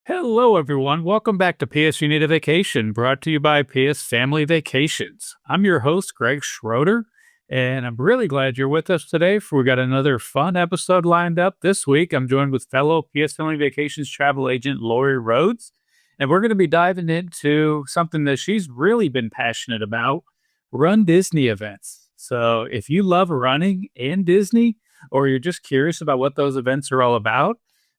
Hello, everyone. Welcome back to PS You Need a Vacation, brought to you by PS Family Vacations. I'm your host, Greg Schroeder, and I'm really glad you're with us today. For we got another fun episode lined up this week. I'm joined with fellow PS Family Vacations travel agent Lori Rhoades, and we're going to be diving into something that she's really been passionate about: Run Disney events. So, if you love running and Disney, or you're just curious about what those events are all about,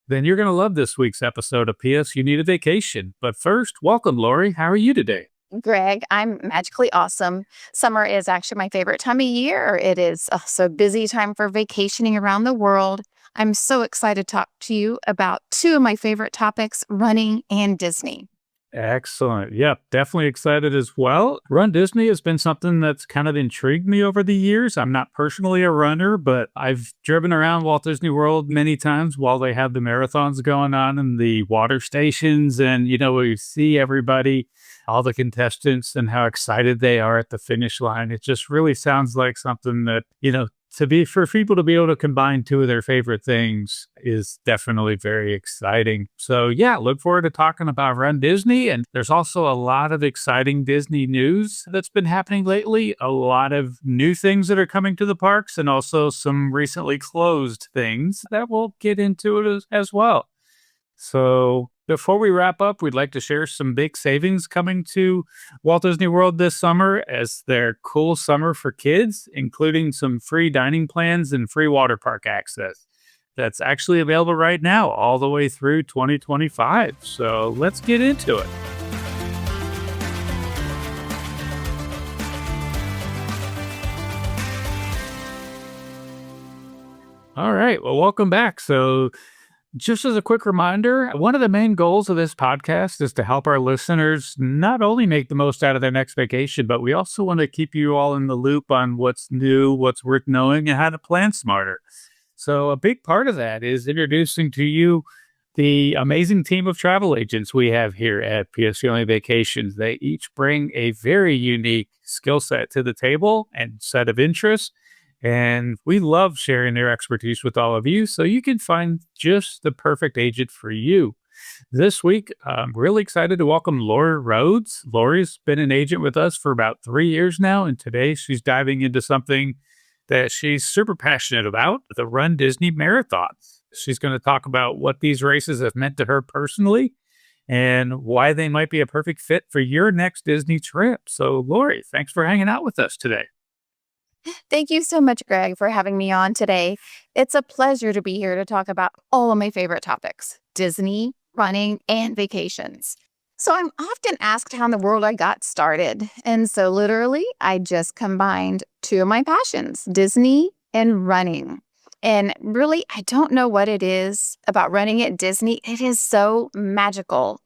then you're going to love this week's episode of PS You Need a Vacation. But first, welcome, Lori. How are you today? Greg, I'm magically awesome. Summer is actually my favorite time of year. It is so busy time for vacationing around the world. I'm so excited to talk to you about two of my favorite topics, running and Disney. Excellent. Yep, definitely excited as well. Run Disney has been something that's kind of intrigued me over the years. I'm not personally a runner, but I've driven around Walt Disney World many times while they have the marathons going on in the water stations. And, we see everybody, all the contestants, and how excited they are at the finish line. It just really sounds like something that, for people to be able to combine two of their favorite things is definitely very exciting. So yeah, look forward to talking about Run Disney. And there's also a lot of exciting Disney news that's been happening lately, a lot of new things that are coming to the parks, and also some recently closed things that we'll get into it as well. So before we wrap up, we'd like to share some big savings coming to Walt Disney World this summer as their cool summer for kids, including some free dining plans and free water park access. That's actually available right now, all the way through 2025. So let's get into it. All right. Well, welcome back. So just as a quick reminder, one of the main goals of this podcast is to help our listeners not only make the most out of their next vacation, but we also want to keep you all in the loop on what's new, what's worth knowing, and how to plan smarter. So a big part of that is introducing to you the amazing team of travel agents we have here at PS Family Vacations. They each bring a very unique skill set to the table and set of interests. And we love sharing their expertise with all of you so you can find just the perfect agent for you. This week, I'm really excited to welcome Lori Rhoades. Lori's been an agent with us for about 3 years now, and today she's diving into something that she's super passionate about, the Run Disney Marathons. She's going to talk about what these races have meant to her personally and why they might be a perfect fit for your next Disney trip. So, Lori, thanks for hanging out with us today. Thank you so much, Greg, for having me on today. It's a pleasure to be here to talk about all of my favorite topics, Disney, running, and vacations. So I'm often asked how in the world I got started. And so literally, I just combined two of my passions, Disney and running. And really, I don't know what it is about running at Disney. It is so magical.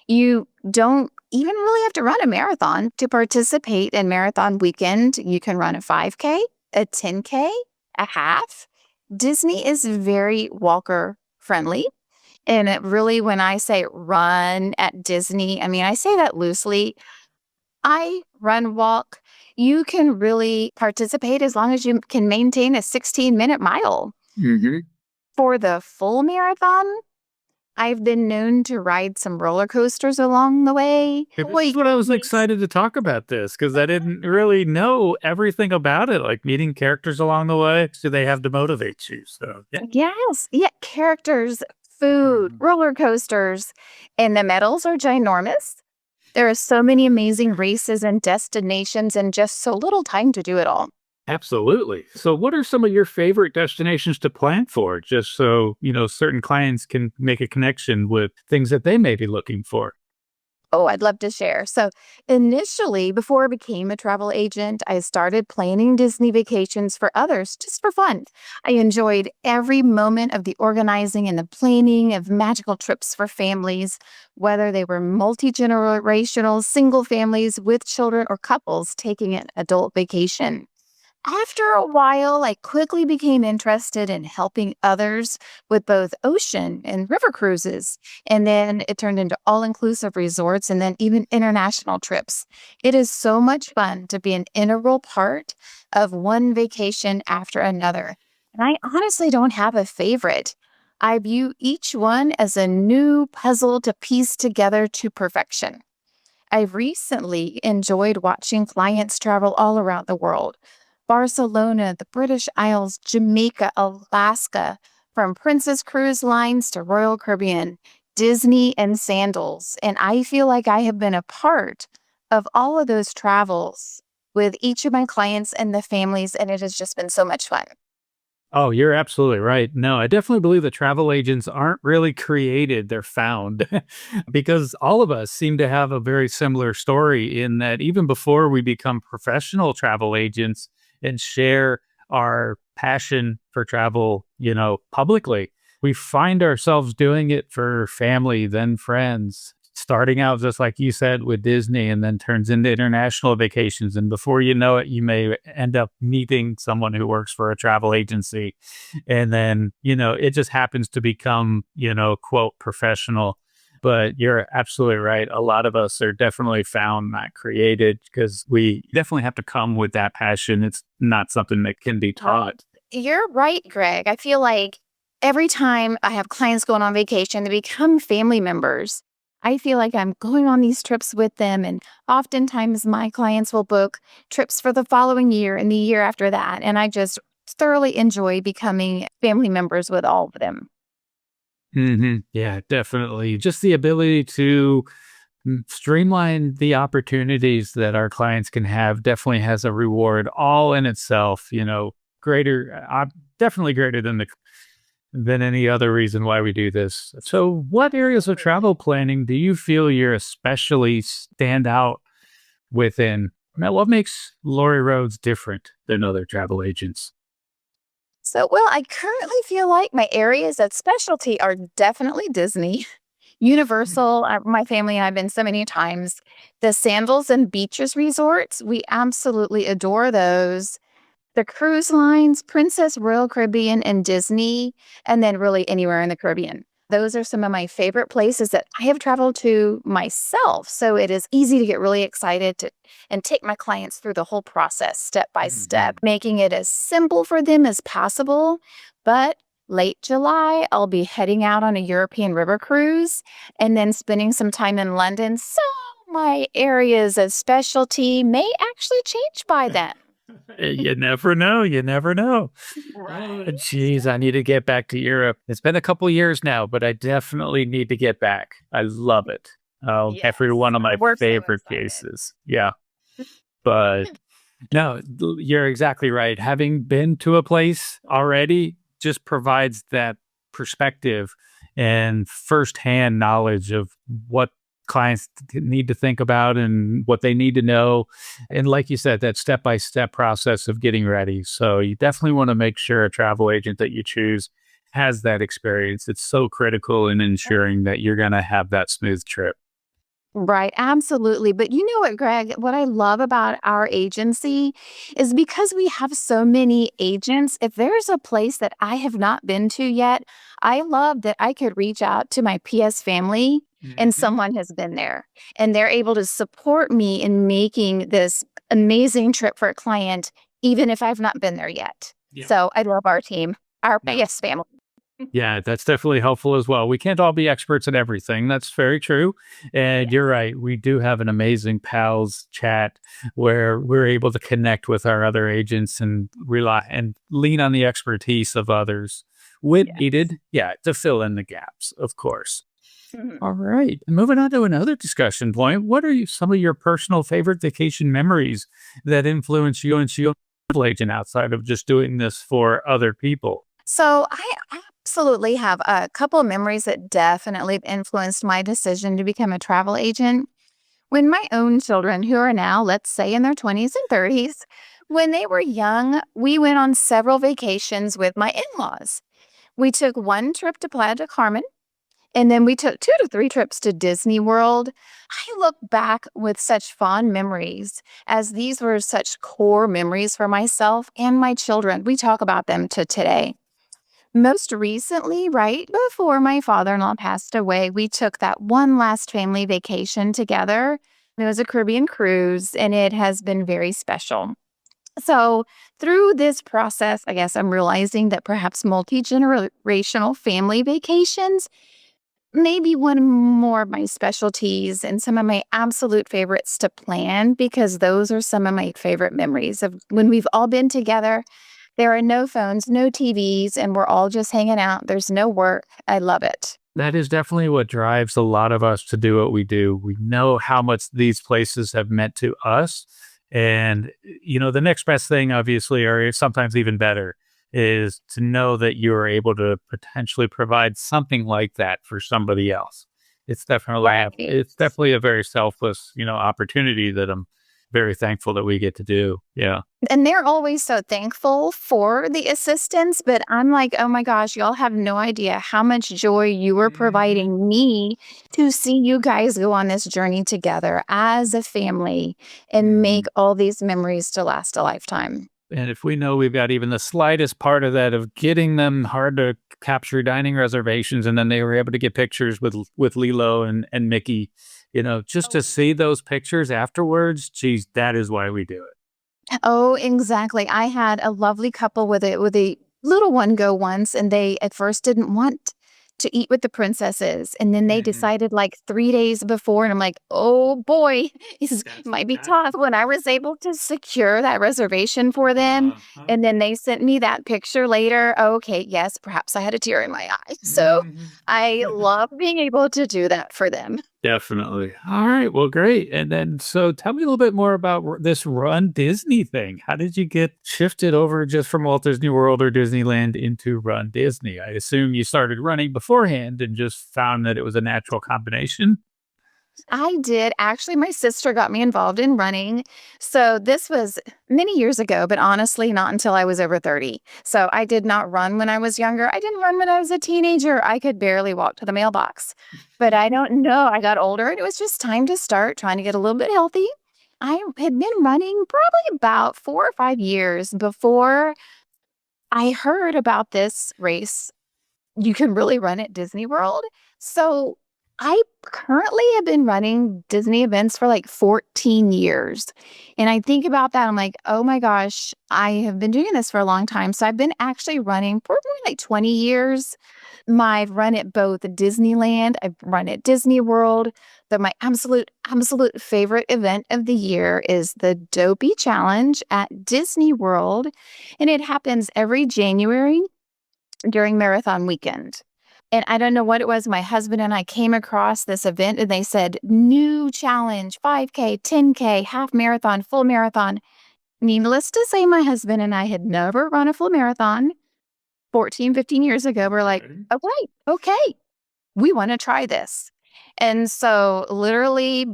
You don't even really have to run a marathon to participate in Marathon Weekend. You can run a 5K, a 10K, a half. Disney is very walker friendly. And it really, when I say run at Disney, I mean, I say that loosely. I run walk. You can really participate as long as you can maintain a 16-minute mile. Mm-hmm. For the full marathon, I've been known to ride some roller coasters along the way. This is what I was excited to talk about this because I didn't really know everything about it, like meeting characters along the way. So they have to motivate you. So, yeah. Yes. Yeah. Characters, food, roller coasters, and the medals are ginormous. There are so many amazing races and destinations and just so little time to do it all. Absolutely. So, what are some of your favorite destinations to plan for? Just so, certain clients can make a connection with things that they may be looking for. Oh, I'd love to share. So initially, before I became a travel agent, I started planning Disney vacations for others just for fun. I enjoyed every moment of the organizing and the planning of magical trips for families, whether they were multi-generational, single families with children, or couples taking an adult vacation. After a while, I quickly became interested in helping others with both ocean and river cruises. And then it turned into all-inclusive resorts and then even international trips. It is so much fun to be an integral part of one vacation after another. And I honestly don't have a favorite. I view each one as a new puzzle to piece together to perfection. I've recently enjoyed watching clients travel all around the world: Barcelona, the British Isles, Jamaica, Alaska, from Princess Cruise Lines to Royal Caribbean, Disney, and sandals. And I feel like I have been a part of all of those travels with each of my clients and the families, and it has just been so much fun. Oh, you're absolutely right. No, I definitely believe that travel agents aren't really created, they're found. Because all of us seem to have a very similar story in that even before we become professional travel agents and share our passion for travel, publicly, we find ourselves doing it for family, then friends. Starting out just like you said with Disney and then turns into international vacations. And before you know it, you may end up meeting someone who works for a travel agency. And then, it just happens to become, quote, professional. But you're absolutely right. A lot of us are definitely found, not created, because we definitely have to come with that passion. It's not something that can be taught. You're right, Greg. I feel like every time I have clients going on vacation, they become family members. I feel like I'm going on these trips with them, and oftentimes my clients will book trips for the following year and the year after that. And I just thoroughly enjoy becoming family members with all of them. Yeah, definitely. Just the ability to streamline the opportunities that our clients can have definitely has a reward all in itself, greater, definitely greater than any other reason why we do this. So, what areas of travel planning do you feel you're especially stand out within? Now, what makes Lori Rhoades different than other travel agents? So, well, I currently feel like my areas of specialty are definitely Disney, Universal. My family and I have been so many times. The Sandals and Beaches resorts, we absolutely adore those. The cruise lines, Princess, Royal Caribbean, and Disney, and then really anywhere in the Caribbean. Those are some of my favorite places that I have traveled to myself. So it is easy to get really excited and take my clients through the whole process step by step, Mhm. making it as simple for them as possible. But late July, I'll be heading out on a European river cruise and then spending some time in London. So my areas of specialty may actually change by then. You never know. You never know. Oh, Right. geez, I need to get back to Europe. It's been a couple years now, but I definitely need to get back. I love it. Every Yes. one of my We're so favorite excited. cases. Yeah. But no, you're exactly right. Having been to a place already just provides that perspective and firsthand knowledge of what clients need to think about and what they need to know. And like you said, that step by step process of getting ready. So you definitely want to make sure a travel agent that you choose has that experience. It's so critical in ensuring that you're going to have that smooth trip. Right, absolutely. But you know what, Greg? What I love about our agency is because we have so many agents, if there's a place that I have not been to yet, I love that I could reach out to my PS family and Mhm. someone has been there and they're able to support me in making this amazing trip for a client, even if I've not been there yet. Yeah. So I love our team, our No. PS family. Yeah, that's definitely helpful as well. We can't all be experts at everything. That's very true. And you're Yes. right. We do have an amazing pals chat where we're able to connect with our other agents and rely and lean on the expertise of others when Yes. needed. Yeah, to fill in the gaps, of course. Mhm. All right. Moving on to another discussion point. What are some of your personal favorite vacation memories that influence you and your travel agent outside of just doing this for other people? So I absolutely have a couple of memories that definitely influenced my decision to become a travel agent. When my own children, who are now, let's say, in their 20s and 30s, when they were young, we went on several vacations with my in laws. We took one trip to Playa del Carmen, and then we took 2 to 3 trips to Disney World. I look back with such fond memories, as these were such core memories for myself and my children. We talk about them to today. Most recently, right before my father in law passed away, we took that one last family vacation together. It was a Caribbean cruise, and it has been very special. So through this process, I guess I'm realizing that perhaps multi-generational family vacations may be one more of my specialties and some of my absolute favorites to plan because those are some of my favorite memories of when we've all been together. There are no phones, no TVs, and we're all just hanging out. There's no work. I love it. That is definitely what drives a lot of us to do what we do. We know how much these places have meant to us. And, the next best thing, obviously, or sometimes even better, is to know that you are able to potentially provide something like that for somebody else. Right. It's definitely a very selfless, opportunity that I'm very thankful that we get to do. Yeah. And they're always so thankful for the assistance, but I'm like, oh my gosh, y'all have no idea how much joy you were Mhm. providing me to see you guys go on this journey together as a family and make Mhm. all these memories to last a lifetime. And if we know we've got even the slightest part of that of getting them hard to capture dining reservations, and then they were able to get pictures with Lilo and Mickey, just to see those pictures afterwards, geez, that is why we do it. Oh, exactly. I had a lovely couple with a little one go once, and they at first didn't want to eat with the princesses, and then they Mhm. decided like 3 days before, and I'm like, "Oh boy, this might be That tough." When I was able to secure that reservation for them, uh-huh. and then they sent me that picture later, okay, yes, perhaps I had a tear in my eye. So, Mhm. I love being able to do that for them. Definitely. All right. Well, great. And then, so tell me a little bit more about this Run Disney thing. How did you get shifted over just from Walt Disney World or Disneyland into Run Disney? I assume you started running beforehand and just found that it was a natural combination. I did. Actually, my sister got me involved in running. So this was many years ago, but honestly, not until I was over 30. So I did not run when I was younger. I didn't run when I was a teenager. I could barely walk to the mailbox. But I don't know. I got older and it was just time to start trying to get a little bit healthy. I had been running probably about 4 or 5 years before I heard about this race you can really run at Disney World. So I currently have been running Disney events for like 14 years. And I think about that. I'm like, oh my gosh, I have been doing this for a long time. So I've been actually running for more like 20 years. I've run at both Disneyland, I've run at Disney World. But my absolute favorite event of the year is the Dopey Challenge at Disney World. And it happens every January during marathon weekend. And I don't know what it was. My husband and I came across this event and they said, new challenge 5K, 10K, half marathon, full marathon. Needless to say, my husband and I had never run a full marathon 14, 15 years ago. We're like, Okay. okay, we want to try this. And so, literally,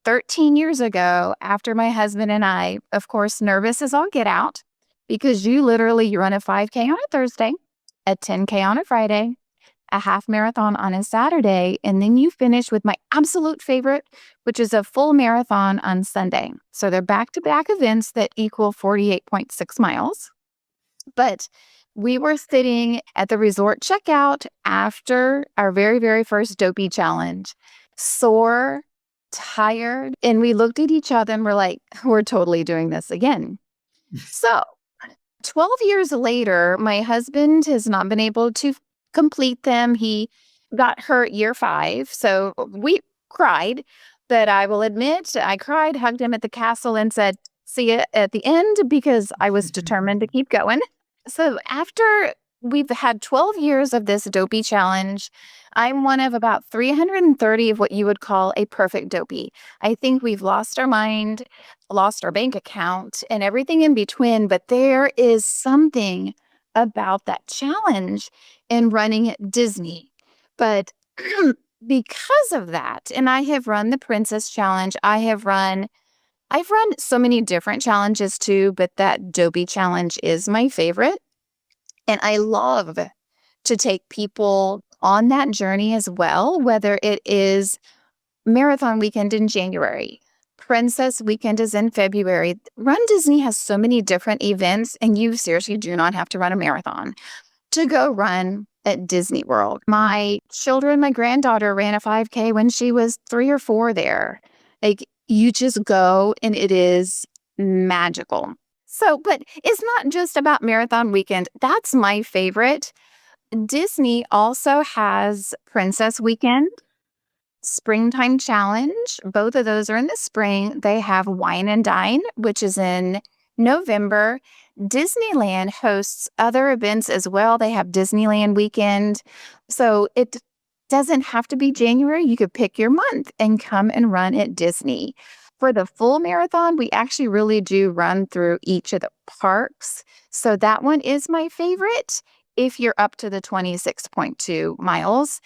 13 years ago, after my husband and I, of course, nervous as all get out, because you run a 5K on a Thursday, a 10K on a Friday, a half marathon on a Saturday, and then you finish with my absolute favorite, which is a full marathon on Sunday. So they're back to back events that equal 48.6 miles. But we were sitting at the resort checkout after our very, very first Dopey challenge, sore, tired, and we looked at each other and we're like, we're totally doing this again. So 12 years later, my husband has not been able to complete them. He got hurt year 5. So we cried, but I will admit I cried, hugged him at the castle, and said, see you at the end because I was determined to keep going. So after we've had 12 years of this dopey challenge, I'm one of about 330 of what you would call a perfect dopey. I think we've lost our mind, lost our bank account, and everything in between, but there is something about that challenge in running at Disney. But because of that, and I have run the Princess Challenge, I've run so many different challenges too, but that Dopey challenge is my favorite. And I love to take people on that journey as well, whether it is marathon weekend in January, Princess weekend is in February. Run Disney has so many different events, and you seriously do not have to run a marathon to go run at Disney World. My children, my granddaughter ran a 5K when she was 3 or 4 there. Like, you just go and it is magical. But it's not just about marathon weekend. That's my favorite. Disney also has Princess Weekend, Springtime Challenge. Both of those are in the spring. They have Wine and Dine, which is in November. Disneyland hosts other events as well. They have Disneyland Weekend. So it doesn't have to be January. You could pick your month and come and run at Disney. For the full marathon, we actually really do run through each of the parks. So that one is my favorite if you're up to the 26.2 miles.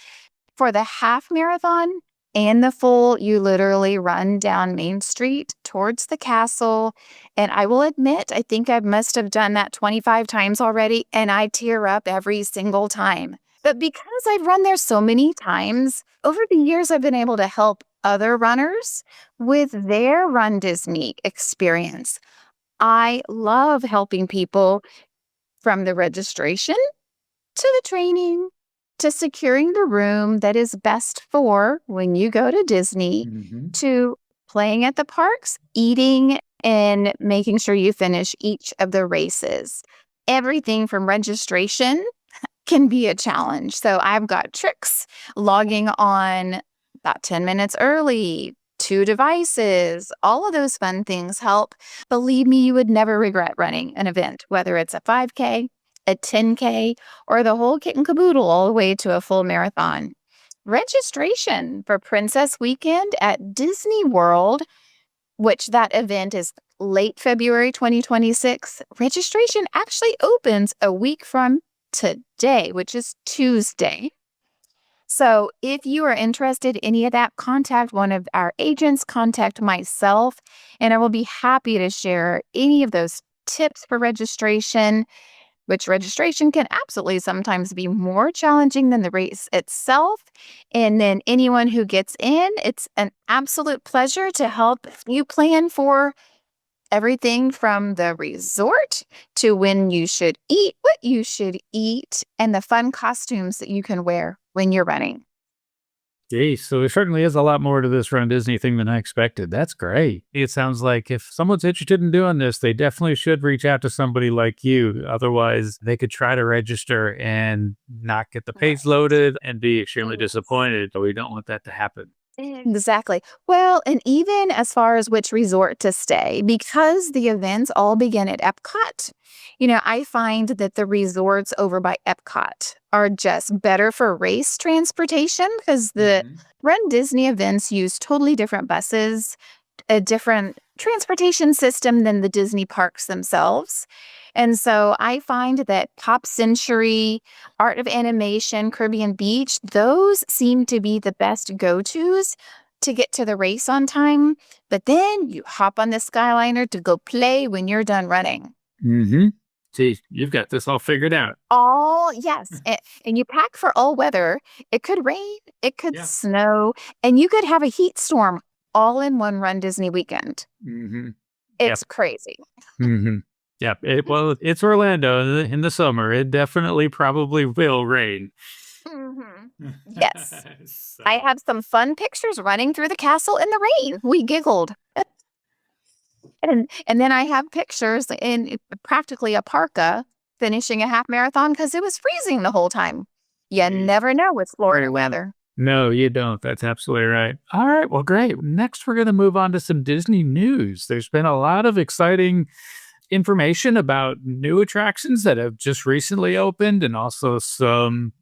For the half marathon and the full, you literally run down Main Street towards the castle. And I will admit, I think I must have done that 25 times already, and I tear up every single time. But because I've run there so many times, over the years, I've been able to help other runners with their runDisney experience. I love helping people from the registration to the training to securing the room that is best for when you go to Disney, to playing at the parks, eating, and making sure you finish each of the races. Everything from registration can be a challenge. So I've got tricks, logging on about 10 minutes early, 2 devices, all of those fun things help. Believe me, you would never regret running an event, whether it's a 5K, a 10K, or the whole kit and caboodle all the way to a full marathon. Registration for Princess Weekend at Disney World, which that event is late February 2026. Registration actually opens a week from today, which is Tuesday. So if you are interested in any of that, contact one of our agents, contact myself, and I will be happy to share any of those tips for registration, which registration can absolutely sometimes be more challenging than the race itself. And then anyone who gets in, it's an absolute pleasure to help you plan for everything from the resort to when you should eat, what you should eat, and the fun costumes that you can wear when you're running. Geez, so there certainly is a lot more to this Run Disney thing than I expected. That's great. It sounds like if someone's interested in doing this, they definitely should reach out to somebody like you. Otherwise, they could try to register and not get the page loaded and be extremely disappointed. So we don't want that to happen. Exactly. Well, and even as far as which resort to stay, because the events all begin at Epcot, I find that the resorts over by Epcot are just better for race transportation because the Run Disney events use totally different buses, a different transportation system than the Disney parks themselves. And so I find that Pop Century, Art of Animation, Caribbean Beach, those seem to be the best go-tos to get to the race on time. But then you hop on the Skyliner to go play when you're done running. See, you've got this all figured out. Yes. And you pack for all weather. It could rain, it could snow, and you could have a heat storm all in one Run Disney weekend. It's crazy. Yeah, well, it's Orlando in the summer. It definitely probably will rain. Yes. I have some fun pictures running through the castle in the rain. We giggled. And then I have pictures in practically a parka finishing a half marathon because it was freezing the whole time. You never know with Florida weather. No, you don't. That's absolutely right. All right, well, great. Next, we're going to move on to some Disney news. There's been a lot of exciting information about new attractions that have just recently opened and also some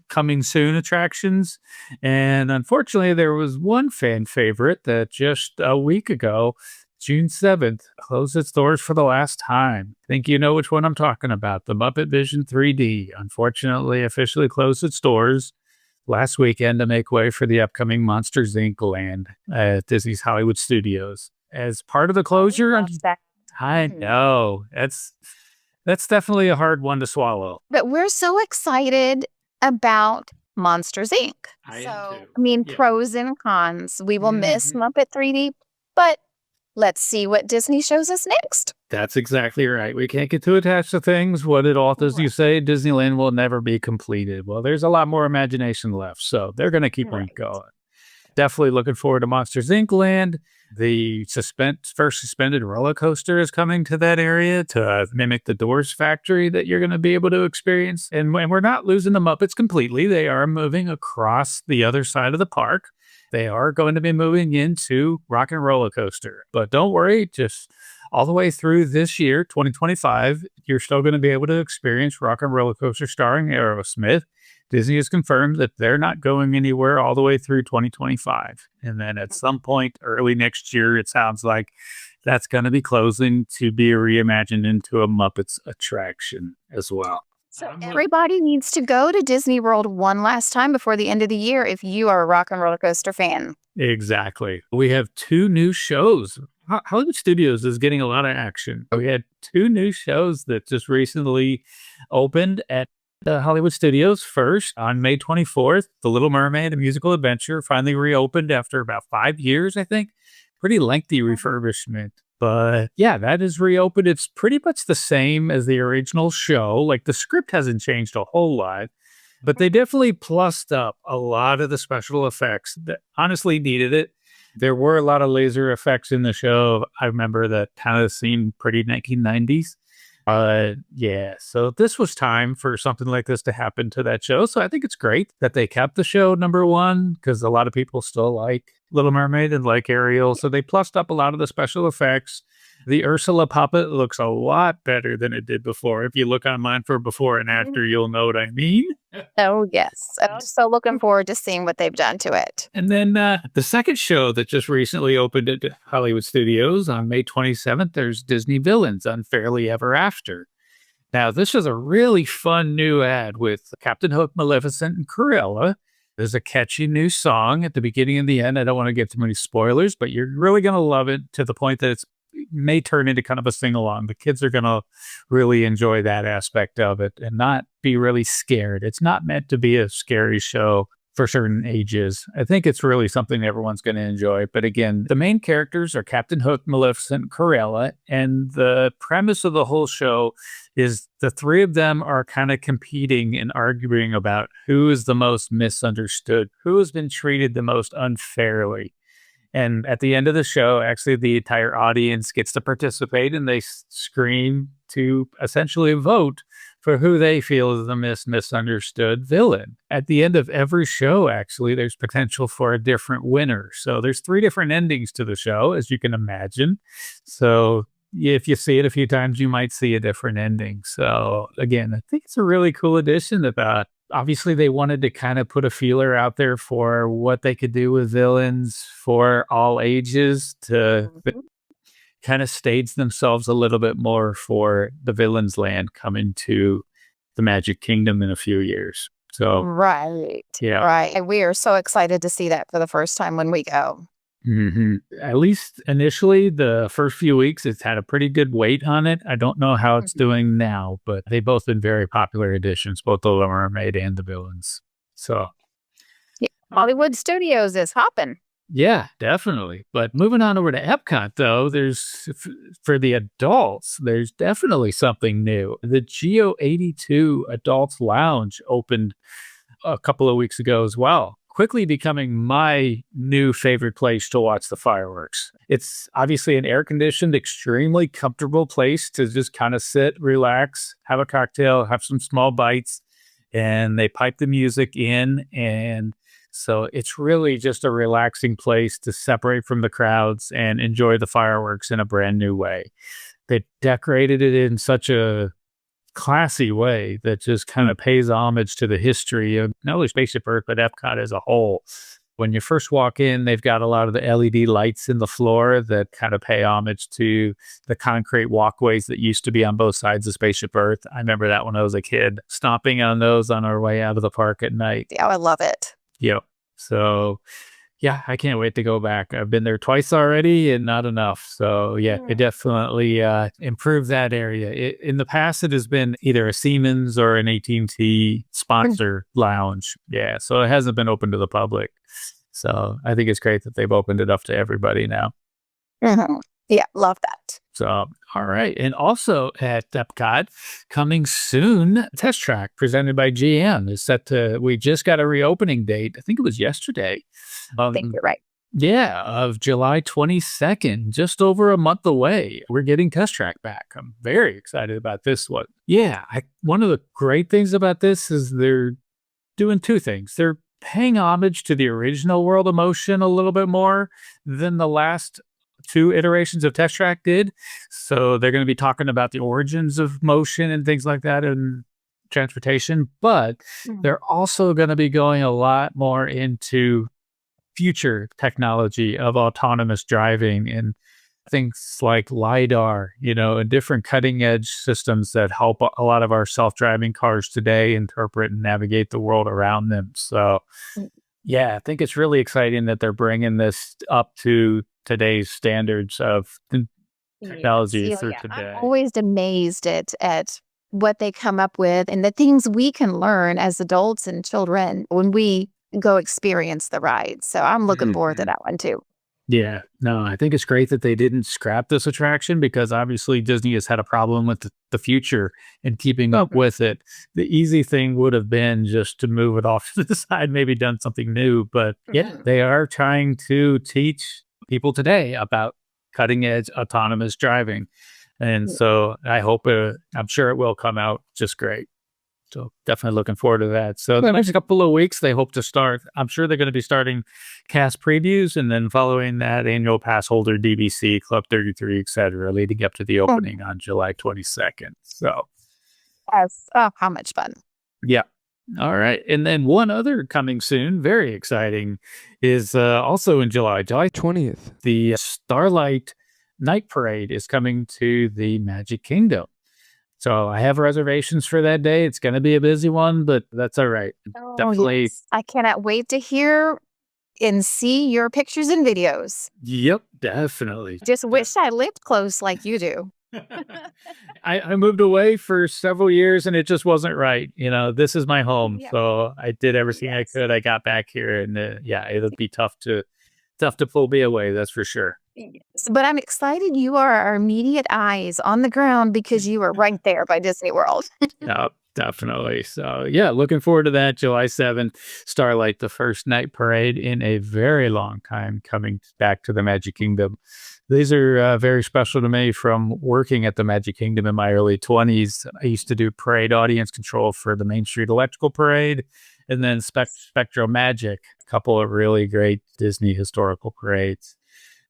coming soon attractions. And unfortunately, there was one fan favorite that just a week ago, June 7th, closed its doors for the last time. I think you know which one I'm talking about. The Muppet Vision 3D, unfortunately, officially closed its doors last weekend to make way for the upcoming Monsters, Inc. land at Disney's Hollywood Studios. As part of the closure, I know. That's definitely a hard one to swallow. But we're so excited about Monsters, Inc. I mean, pros and cons. We will miss Muppet 3D, but let's see what Disney shows us next. That's exactly right. We can't get too attached to things. What did Walt Disney say? Disneyland will never be completed. Well, there's a lot more imagination left, so they're going to keep on going. Definitely looking forward to Monsters Inc. Land. The first suspended roller coaster is coming to that area to mimic the Doors factory that you're going to be able to experience. And we're not losing the Muppets completely. They are moving across the other side of the park. They are going to be moving into Rock and Roller Coaster. But don't worry, just all the way through this year, 2025, you're still going to be able to experience Rock and Roller Coaster starring Aerosmith. Disney has confirmed that they're not going anywhere all the way through 2025. And then at some point early next year, it sounds like that's going to be closing to be reimagined into a Muppets attraction as well. So everybody needs to go to Disney World one last time before the end of the year if you are a Rock and Roller Coaster fan. Exactly. We have 2 new shows. Hollywood Studios is getting a lot of action. We had 2 new shows that just recently opened at the Hollywood Studios. First, on May 24th, The Little Mermaid, a musical adventure, finally reopened after about 5 years, I think. Pretty lengthy refurbishment. But yeah, that is reopened. It's pretty much the same as the original show. Like, the script hasn't changed a whole lot, but they definitely plussed up a lot of the special effects that honestly needed it. There were a lot of laser effects in the show. I remember that kind of seemed pretty 1990s. Yeah, so this was time for something like this to happen to that show. So I think it's great that they kept the show number one, because a lot of people still like Little Mermaid and like Ariel. So they plussed up a lot of the special effects. The Ursula puppet looks a lot better than it did before. If you look online for before and after, you'll know what I mean. Oh, yes. I'm so looking forward to seeing what they've done to it. And then the second show that just recently opened at Hollywood Studios on May 27th, there's Disney Villains, Unfairly Ever After. Now, this is a really fun new ad with Captain Hook, Maleficent, and Cruella. There's a catchy new song at the beginning and the end. I don't want to get too many spoilers, but you're really going to love it to the point that it may turn into kind of a sing-along. The kids are going to really enjoy that aspect of it and not be really scared. It's not meant to be a scary show for certain ages. I think it's really something everyone's going to enjoy. But again, the main characters are Captain Hook, Maleficent, and Cruella. And the premise of the whole show is the 3 of them are kind of competing and arguing about who is the most misunderstood, who has been treated the most unfairly. And at the end of the show, actually, the entire audience gets to participate, and they scream to essentially vote for who they feel is the misunderstood villain. At the end of every show, actually, there's potential for a different winner. So there's 3 different endings to the show, as you can imagine. So if you see it a few times, you might see a different ending. So again, I think it's a really cool addition about. Obviously, they wanted to kind of put a feeler out there for what they could do with villains for all ages to kind of stage themselves a little bit more for the Villains Land coming to the Magic Kingdom in a few years. So, Right. yeah. Right. And we are so excited to see that for the first time when we go. At least initially, the first few weeks, it's had a pretty good weight on it. I don't know how it's doing now, but they've both been very popular additions, both the Little Mermaid and the Villains. So, Yeah. Hollywood Studios is hopping. yeah, definitely. But moving on over to Epcot, though, for the adults, there's definitely something new. The Geo 82 Adults Lounge opened a couple of weeks ago as well, quickly becoming my new favorite place to watch the fireworks. It's obviously an air-conditioned, extremely comfortable place to just kind of sit, relax, have a cocktail, have some small bites, and they pipe the music in. And so it's really just a relaxing place to separate from the crowds and enjoy the fireworks in a brand new way. They decorated it in such a classy way that just kind of pays homage to the history of not only Spaceship Earth, but Epcot as a whole. When you first walk in, they've got a lot of the LED lights in the floor that kind of pay homage to the concrete walkways that used to be on both sides of Spaceship Earth. I remember that when I was a kid, stomping on those on our way out of the park at night. Yeah, I love it. Yep. So, yeah, I can't wait to go back. I've been there twice already and not enough. So, yeah, it definitely improved that area. In the past, it has been either a Siemens or an AT&T sponsor lounge. Yeah, so it hasn't been open to the public. So I think it's great that they've opened it up to everybody now. Yeah, love that. So, all right. And also at Epcot, coming soon, Test Track presented by GM is set to, we just got a reopening date. I think it was yesterday. I think you're right. Yeah, of July 22nd, just over a month away. We're getting Test Track back. I'm very excited about this one. Yeah, one of the great things about this is they're doing two things. They're paying homage to the original World of Motion a little bit more than the last two iterations of Test Track did. So they're going to be talking about the origins of motion and things like that in transportation, but they're also going to be going a lot more into future technology of autonomous driving and things like LiDAR, and different cutting edge systems that help a lot of our self-driving cars today interpret and navigate the world around them. So, yeah, I think it's really exciting that they're bringing this up to today's standards of technology through today. I'm always amazed at what they come up with and the things we can learn as adults and children when we go experience the ride. So I'm looking forward to that one too. Yeah, no, I think it's great that they didn't scrap this attraction because obviously Disney has had a problem with the future and keeping up with it. The easy thing would have been just to move it off to the side, maybe done something new. But yeah, they are trying to teach people today about cutting edge autonomous driving. And so I'm sure it will come out just great. So definitely looking forward to that. So the next couple of weeks, they hope to start. I'm sure they're going to be starting cast previews and then following that annual pass holder DVC, Club 33, et cetera, leading up to the opening on July 22nd. So, yes. Oh, how much fun. Yeah. All right. And then one other coming soon, very exciting, is also in July 20th. The Starlight Night Parade is coming to the Magic Kingdom. So I have reservations for that day. It's going to be a busy one, but that's all right. Definitely. Yes. I cannot wait to hear and see your pictures and videos. Yep, definitely. Just wish I lived close like you do. I moved away for several years and it just wasn't right. This is my home. Yeah. So I did everything I could. I got back here and it'll be tough to pull me away. That's for sure. Yes. But I'm excited you are our immediate eyes on the ground because you are right there by Disney World. Yep, definitely. So yeah, looking forward to that. July 7th, Starlight, the first night parade in a very long time coming back to the Magic Kingdom. These are very special to me from working at the Magic Kingdom in my early 20s. I used to do parade audience control for the Main Street Electrical Parade and then Spectral Magic, a couple of really great Disney historical parades.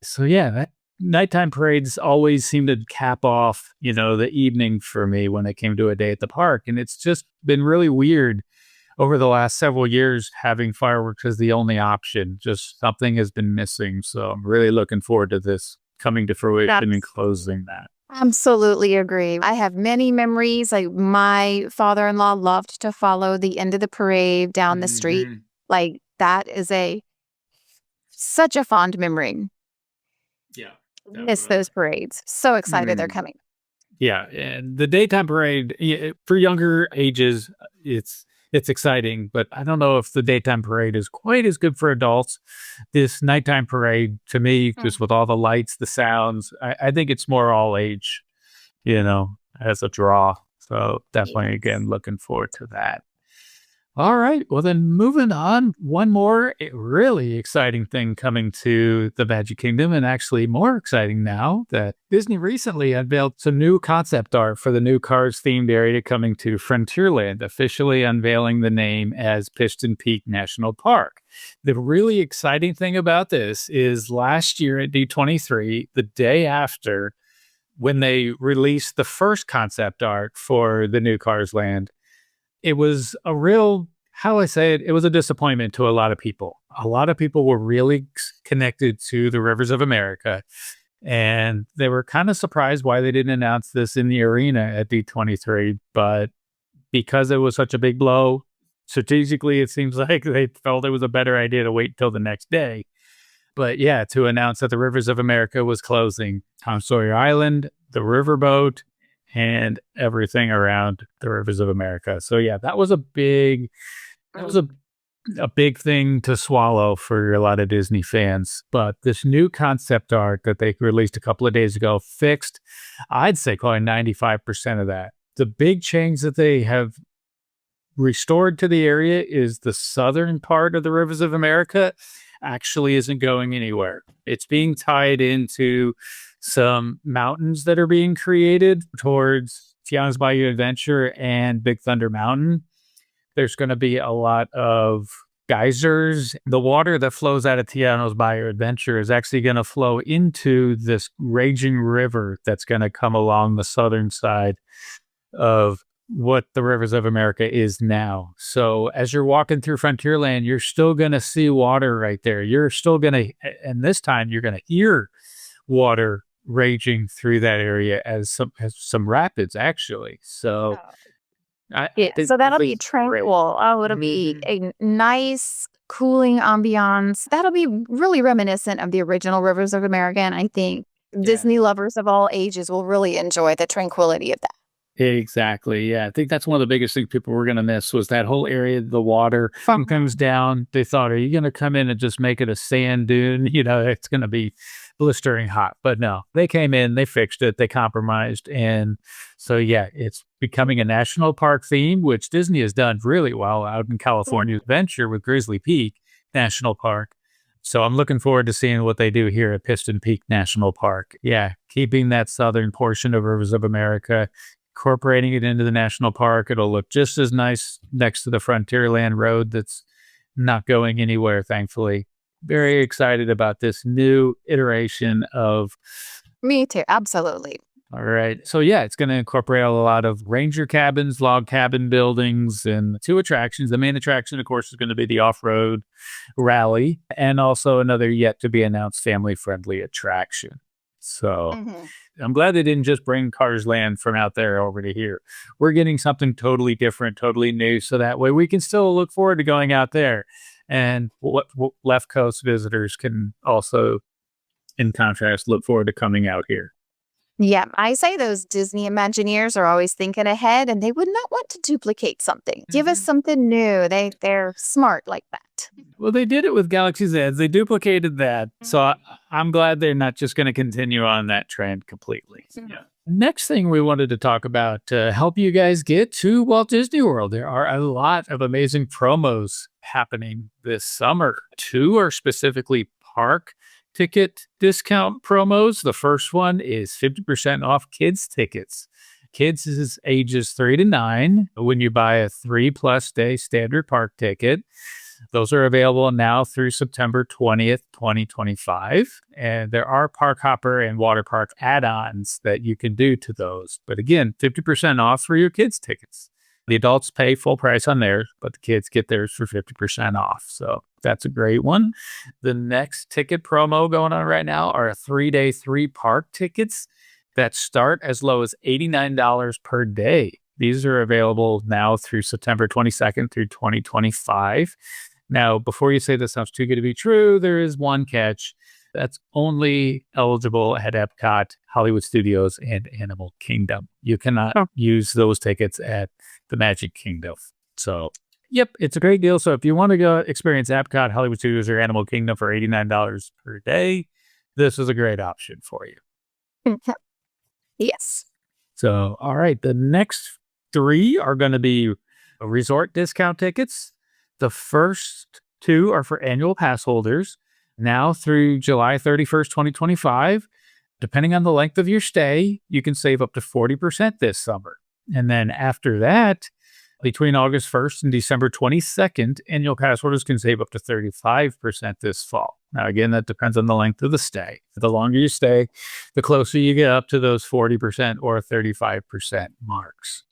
So yeah, that nighttime parades always seem to cap off, the evening for me when it came to a day at the park. And it's just been really weird over the last several years having fireworks as the only option. Just something has been missing. So I'm really looking forward to this coming to fruition and closing that. Absolutely agree. I have many memories. Like my father-in-law loved to follow the end of the parade down the street. Like that is such a fond memory. Yeah. Miss those parades. So excited they're coming. Yeah. And the daytime parade for younger ages, it's exciting, but I don't know if the daytime parade is quite as good for adults. This nighttime parade, to me, just with all the lights, the sounds, I think it's more all age, as a draw. So definitely, again, looking forward to that. All right. Well, then moving on, one more really exciting thing coming to the Magic Kingdom, and actually more exciting now that Disney recently unveiled some new concept art for the new Cars themed area coming to Frontierland, officially unveiling the name as Piston Peak National Park. The really exciting thing about this is last year at D23, the day after when they released the first concept art for the new Cars Land, it was a real, how I say it, it was a disappointment to a lot of people. A lot of people were really connected to the Rivers of America, and they were kind of surprised why they didn't announce this in the arena at D23. But because it was such a big blow, strategically, it seems like they felt it was a better idea to wait till the next day. But yeah, to announce that the Rivers of America was closing Tom Sawyer Island, the riverboat, and everything around the Rivers of America. So yeah, that was a a big thing to swallow for a lot of Disney fans. But this new concept art that they released a couple of days ago fixed, I'd say, probably 95% of that. The big change that they have restored to the area is the southern part of the Rivers of America actually isn't going anywhere. It's being tied into some mountains that are being created towards Tiana's Bayou Adventure and Big Thunder Mountain. There's going to be a lot of geysers. The water that flows out of Tiana's Bayou Adventure is actually going to flow into this raging river that's going to come along the southern side of what the Rivers of America is now. So as you're walking through Frontierland, you're still going to see water right there. You're still going to, and this time you're going to hear water raging through that area as some rapids, actually. So so that'll be tranquil. Oh, it'll be a nice, cooling ambiance. That'll be really reminiscent of the original Rivers of America. And I think Disney lovers of all ages will really enjoy the tranquility of that. Exactly. Yeah. I think that's one of the biggest things people were going to miss was that whole area. The water comes down. They thought, are you going to come in and just make it a sand dune? It's going to be blistering hot. But no, they came in, they fixed it, they compromised. And so, yeah, it's becoming a national park theme, which Disney has done really well out in California Adventure with Grizzly Peak National Park. So I'm looking forward to seeing what they do here at Piston Peak National Park. Yeah, keeping that southern portion of Rivers of America, incorporating it into the national park. It'll look just as nice next to the Frontierland Road that's not going anywhere, thankfully. Very excited about this new iteration of... Me too, absolutely. All right. So yeah, it's going to incorporate a lot of ranger cabins, log cabin buildings, and 2 attractions. The main attraction, of course, is going to be the off-road rally, and also another yet-to-be-announced family-friendly attraction. So I'm glad they didn't just bring Cars Land from out there over to here. We're getting something totally different, totally new, so that way we can still look forward to going out there. And what Left Coast visitors can also, in contrast, look forward to coming out here. Yeah, I say those Disney Imagineers are always thinking ahead, and they would not want to duplicate something. Give us something new. They're smart like that. Well, they did it with Galaxy's Edge. They duplicated that. So I'm glad they're not just going to continue on that trend completely. Yeah. Next thing we wanted to talk about to help you guys get to Walt Disney World. There are a lot of amazing promos happening this summer. 2 are specifically park ticket discount promos. The first one is 50% off kids tickets. Kids is ages 3 to 9 when you buy a 3+ day standard park ticket. Those are available now through September 20th, 2025. And there are park hopper and water park add-ons that you can do to those. But again, 50% off for your kids tickets. The adults pay full price on theirs, but the kids get theirs for 50% off. So that's a great one. The next ticket promo going on right now are 3-day 3-park tickets that start as low as $89 per day. These are available now through September 22nd through 2025. Now, before you say this sounds too good to be true, there is one catch. That's only eligible at Epcot, Hollywood Studios, and Animal Kingdom. You cannot use those tickets at the Magic Kingdom. So, yep, it's a great deal. So if you want to go experience Epcot, Hollywood Studios, or Animal Kingdom for $89 per day, this is a great option for you. Yes. So, all right, the next 3 are going to be resort discount tickets. The first 2 are for annual pass holders. Now through July 31st, 2025, depending on the length of your stay, you can save up to 40% this summer. And then after that, between August 1st and December 22nd, annual pass holders can save up to 35% this fall. Now, again, that depends on the length of the stay. The longer you stay, the closer you get up to those 40% or 35% marks.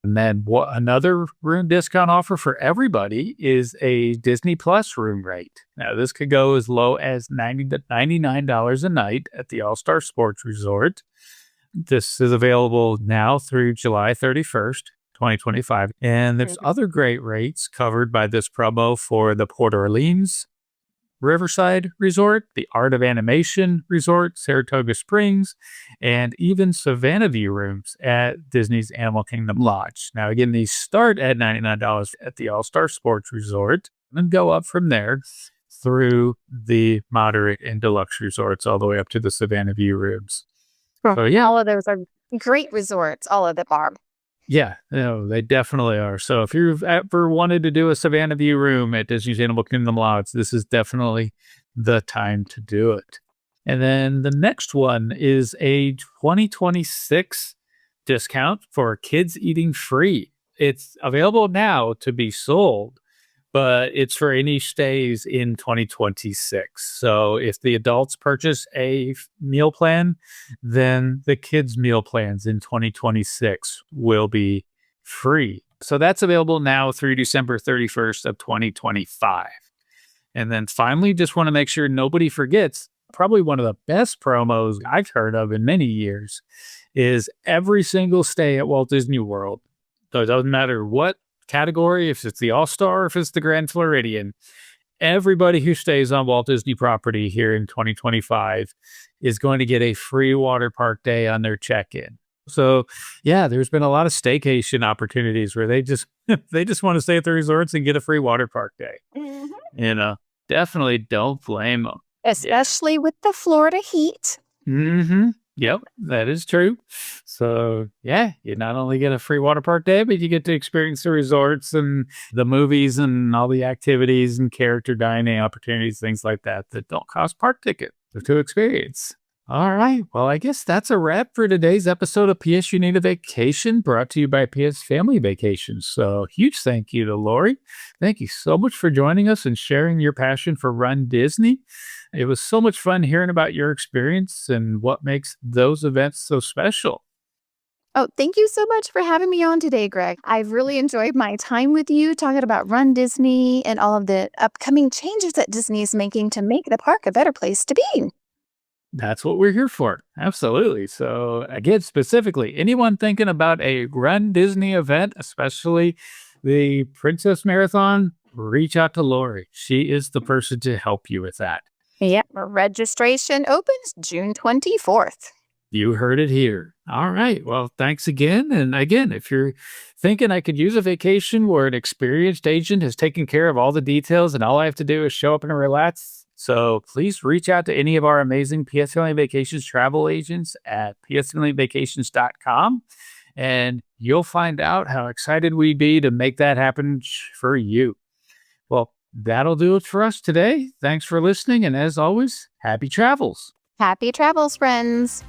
And then another room discount offer for everybody is a Disney Plus room rate. Now, this could go as low as $90 to $99 a night at the All-Star Sports Resort. This is available now through July 31st, 2025. And there's other great rates covered by this promo for the Port Orleans Riverside Resort, the Art of Animation Resort, Saratoga Springs, and even Savannah View rooms at Disney's Animal Kingdom Lodge. Now, again, these start at $99 at the All-Star Sports Resort. and go up from there through the moderate and deluxe resorts all the way up to the Savannah View rooms. So yeah, All of those are great resorts, all of them are. yeah, no, they definitely are. So if you've ever wanted to do a Savannah View room at Disney's Animal Kingdom Lodge, this is definitely the time to do it. And then the next one is a 2026 discount for kids eating free. It's available now to be sold, but it's for any stays in 2026. So if the adults purchase a meal plan, then the kids' meal plans in 2026 will be free. So that's available now through December 31st of 2025. And then finally, just want to make sure nobody forgets, probably one of the best promos I've heard of in many years is every single stay at Walt Disney World. So it doesn't matter what category, if it's the All-Star, if it's the Grand Floridian, everybody who stays on Walt Disney property here in 2025 is going to get a free water park day on their check-in. So yeah, there's been a lot of staycation opportunities where they just want to stay at the resorts and get a free water park day. Mm-hmm. Definitely don't blame them. Especially with the Florida heat. Mm-hmm. Yep, that is true. So yeah, you not only get a free water park day, but you get to experience the resorts and the movies and all the activities and character dining opportunities, things like that don't cost park ticket to experience. All right. Well, I guess that's a wrap for today's episode of PS You Need a Vacation, brought to you by PS Family Vacations. So huge thank you to Lori. Thank you so much for joining us and sharing your passion for Run Disney. It was so much fun hearing about your experience and what makes those events so special. Oh, thank you so much for having me on today, Greg. I've really enjoyed my time with you talking about Run Disney and all of the upcoming changes that Disney is making to make the park a better place to be. That's what we're here for. Absolutely. So again, specifically, anyone thinking about a Run Disney event, especially the Princess Marathon, reach out to Lori. She is the person to help you with that. Yeah, registration opens June 24th. You heard it here. All right. Well, thanks again. And again, if you're thinking I could use a vacation where an experienced agent has taken care of all the details and all I have to do is show up and relax, so please reach out to any of our amazing PS Family Vacations travel agents at psfamilyvacations.com, and you'll find out how excited we'd be to make that happen for you. Well, that'll do it for us today. Thanks for listening. And as always, happy travels. Happy travels, friends.